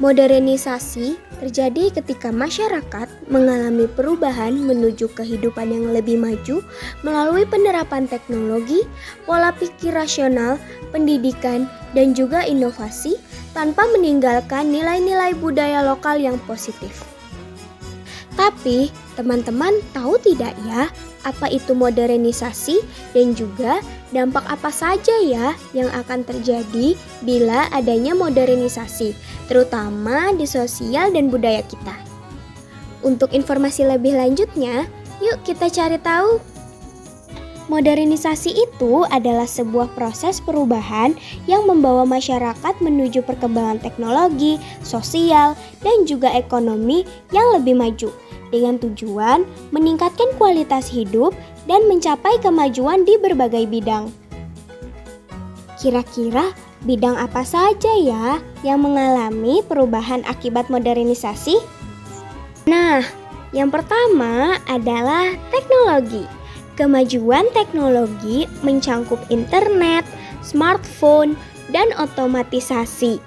Modernisasi terjadi ketika masyarakat mengalami perubahan menuju kehidupan yang lebih maju melalui penerapan teknologi, pola pikir rasional, pendidikan, dan juga inovasi tanpa meninggalkan nilai-nilai budaya lokal yang positif. Tapi, teman-teman tahu tidak ya, apa itu modernisasi dan juga dampak apa saja ya yang akan terjadi bila adanya modernisasi, terutama di sosial dan budaya kita. Untuk informasi lebih lanjutnya, yuk kita cari tahu. Modernisasi itu adalah sebuah proses perubahan yang membawa masyarakat menuju perkembangan teknologi, sosial, dan juga ekonomi yang lebih maju, dengan tujuan meningkatkan kualitas hidup dan mencapai kemajuan di berbagai bidang. Kira-kira bidang apa saja ya yang mengalami perubahan akibat modernisasi? Nah, yang pertama adalah teknologi. Kemajuan teknologi mencangkup internet, smartphone, dan otomatisasi.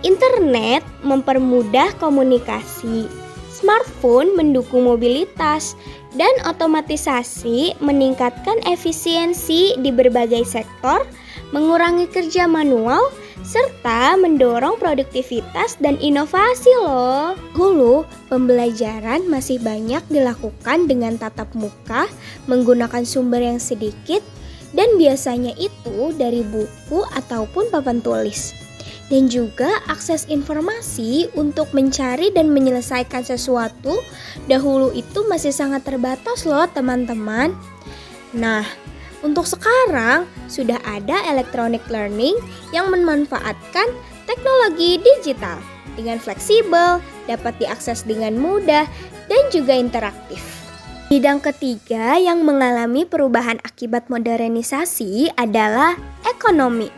Internet mempermudah komunikasi, smartphone mendukung mobilitas, dan otomatisasi meningkatkan efisiensi di berbagai sektor, mengurangi kerja manual, serta mendorong produktivitas dan inovasi loh. Dulu, pembelajaran masih banyak dilakukan dengan tatap muka, menggunakan sumber yang sedikit, dan biasanya itu dari buku ataupun papan tulis. Dan juga akses informasi untuk mencari dan menyelesaikan sesuatu dahulu itu masih sangat terbatas loh teman-teman. Nah, untuk sekarang sudah ada electronic learning yang memanfaatkan teknologi digital dengan fleksibel, dapat diakses dengan mudah, dan juga interaktif. Bidang ketiga yang mengalami perubahan akibat modernisasi adalah ekonomi.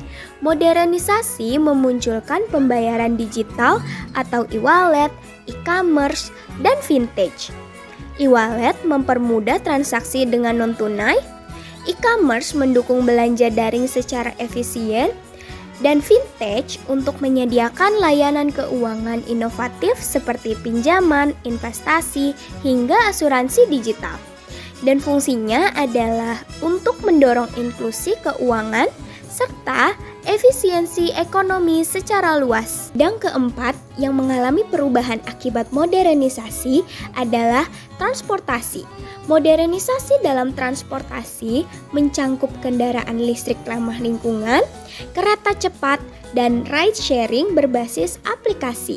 Modernisasi memunculkan pembayaran digital atau e-wallet, e-commerce, dan vintage. E-wallet mempermudah transaksi dengan non-tunai, e-commerce mendukung belanja daring secara efisien, dan vintage untuk menyediakan layanan keuangan inovatif seperti pinjaman, investasi, hingga asuransi digital. Dan fungsinya adalah untuk mendorong inklusi keuangan serta efisiensi ekonomi secara luas. Dan keempat yang mengalami perubahan akibat modernisasi adalah transportasi. Modernisasi dalam transportasi mencangkup kendaraan listrik ramah lingkungan, kereta cepat, dan ride sharing berbasis aplikasi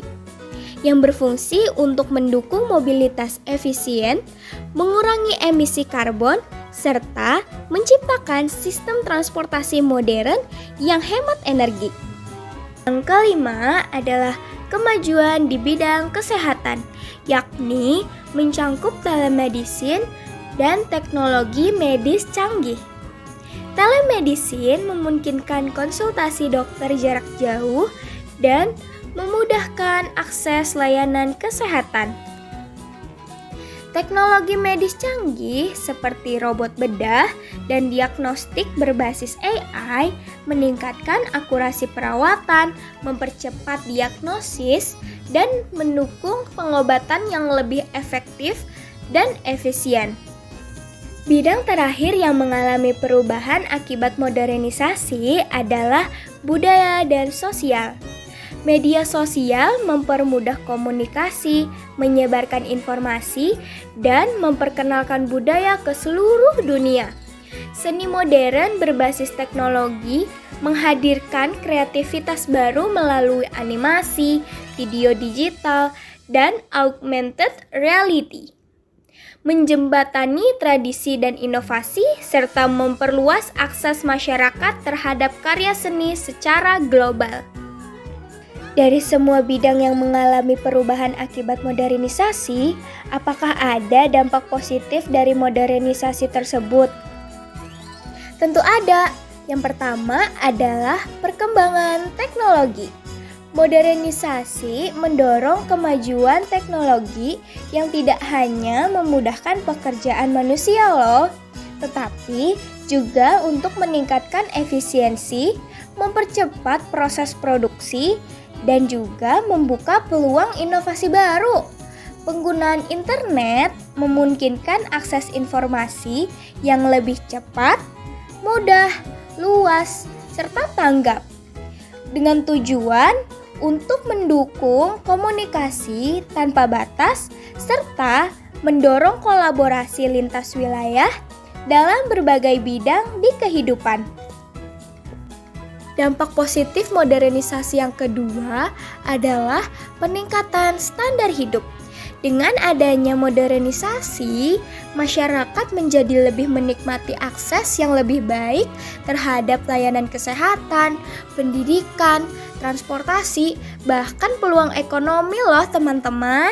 yang berfungsi untuk mendukung mobilitas efisien, mengurangi emisi karbon, serta menciptakan sistem transportasi modern yang hemat energi. Yang kelima adalah kemajuan di bidang kesehatan, yakni mencangkup telemedicine dan teknologi medis canggih. Telemedicine memungkinkan konsultasi dokter jarak jauh dan memudahkan akses layanan kesehatan. Teknologi medis canggih seperti robot bedah dan diagnostik berbasis AI meningkatkan akurasi perawatan, mempercepat diagnosis, dan mendukung pengobatan yang lebih efektif dan efisien. Bidang terakhir yang mengalami perubahan akibat modernisasi adalah budaya dan sosial. Media sosial mempermudah komunikasi, menyebarkan informasi, dan memperkenalkan budaya ke seluruh dunia. Seni modern berbasis teknologi menghadirkan kreativitas baru melalui animasi, video digital, dan augmented reality. Menjembatani tradisi dan inovasi serta memperluas akses masyarakat terhadap karya seni secara global. Dari semua bidang yang mengalami perubahan akibat modernisasi, apakah ada dampak positif dari modernisasi tersebut? Tentu ada. Yang pertama adalah perkembangan teknologi. Modernisasi mendorong kemajuan teknologi yang tidak hanya memudahkan pekerjaan manusia loh, tetapi juga untuk meningkatkan efisiensi, mempercepat proses produksi, dan juga membuka peluang inovasi baru. Penggunaan internet memungkinkan akses informasi yang lebih cepat, mudah, luas, serta tanggap. Dengan tujuan untuk mendukung komunikasi tanpa batas serta mendorong kolaborasi lintas wilayah dalam berbagai bidang di kehidupan. Dampak positif modernisasi yang kedua adalah peningkatan standar hidup. Dengan adanya modernisasi, masyarakat menjadi lebih menikmati akses yang lebih baik terhadap layanan kesehatan, pendidikan, transportasi, bahkan peluang ekonomi loh teman-teman.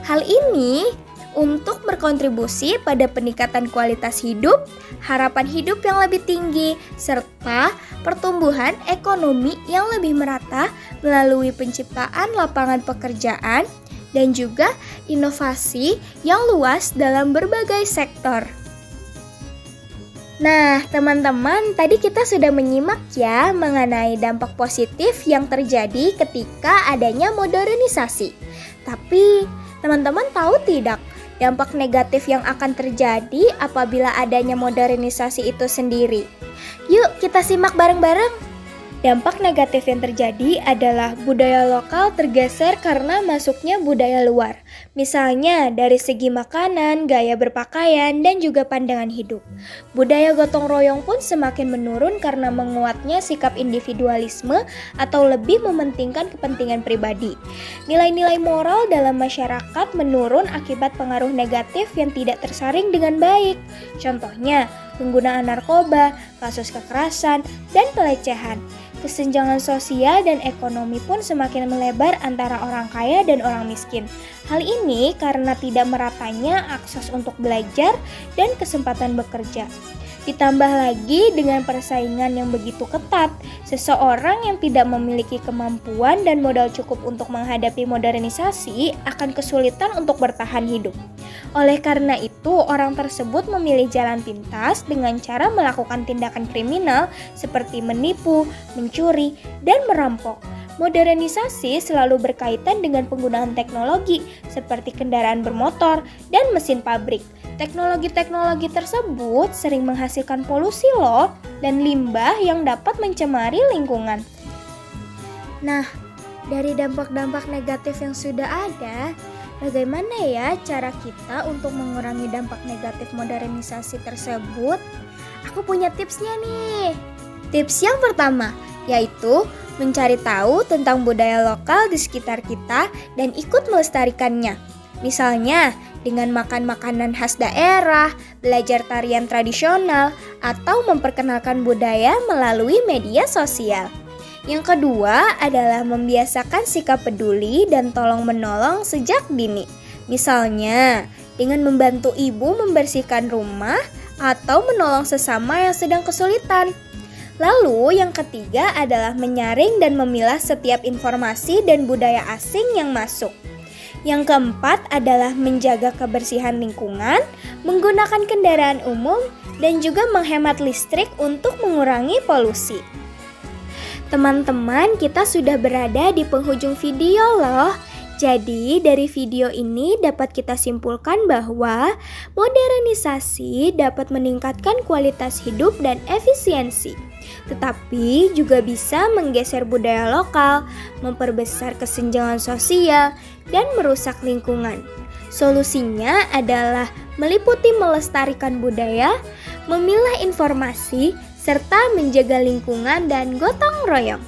Hal ini untuk berkontribusi pada peningkatan kualitas hidup, harapan hidup yang lebih tinggi, serta pertumbuhan ekonomi yang lebih merata melalui penciptaan lapangan pekerjaan dan juga inovasi yang luas dalam berbagai sektor. Nah, teman-teman, tadi kita sudah menyimak ya mengenai dampak positif yang terjadi ketika adanya modernisasi. Tapi, teman-teman tahu tidak dampak negatif yang akan terjadi apabila adanya modernisasi itu sendiri? Yuk, kita simak bareng-bareng. Dampak negatif yang terjadi adalah budaya lokal tergeser karena masuknya budaya luar. Misalnya dari segi makanan, gaya berpakaian, dan juga pandangan hidup. Budaya gotong royong pun semakin menurun karena menguatnya sikap individualisme atau lebih mementingkan kepentingan pribadi. Nilai-nilai moral dalam masyarakat menurun akibat pengaruh negatif yang tidak tersaring dengan baik. Contohnya, penggunaan narkoba, kasus kekerasan, dan pelecehan. Kesenjangan sosial dan ekonomi pun semakin melebar antara orang kaya dan orang miskin. Hal ini karena tidak meratanya akses untuk belajar dan kesempatan bekerja. Ditambah lagi dengan persaingan yang begitu ketat, seseorang yang tidak memiliki kemampuan dan modal cukup untuk menghadapi modernisasi akan kesulitan untuk bertahan hidup. Oleh karena itu, orang tersebut memilih jalan pintas dengan cara melakukan tindakan kriminal seperti menipu, mencuri, dan merampok. Modernisasi selalu berkaitan dengan penggunaan teknologi seperti kendaraan bermotor dan mesin pabrik. Teknologi-teknologi tersebut sering menghasilkan polusi loh dan limbah yang dapat mencemari lingkungan. Nah, dari dampak-dampak negatif yang sudah ada, bagaimana ya cara kita untuk mengurangi dampak negatif modernisasi tersebut? Aku punya tipsnya nih. Tips yang pertama, yaitu mencari tahu tentang budaya lokal di sekitar kita dan ikut melestarikannya. Misalnya, dengan makan makanan khas daerah, belajar tarian tradisional, atau memperkenalkan budaya melalui media sosial. Yang kedua adalah membiasakan sikap peduli dan tolong-menolong sejak dini. Misalnya, dengan membantu ibu membersihkan rumah atau menolong sesama yang sedang kesulitan. Lalu yang ketiga adalah menyaring dan memilah setiap informasi dan budaya asing yang masuk. Yang keempat adalah menjaga kebersihan lingkungan, menggunakan kendaraan umum, dan juga menghemat listrik untuk mengurangi polusi. Teman-teman, kita sudah berada di penghujung video loh. Jadi, dari video ini dapat kita simpulkan bahwa modernisasi dapat meningkatkan kualitas hidup dan efisiensi. Tetapi juga bisa menggeser budaya lokal, memperbesar kesenjangan sosial, dan merusak lingkungan. Solusinya adalah meliputi melestarikan budaya, memilah informasi, serta menjaga lingkungan dan gotong royong.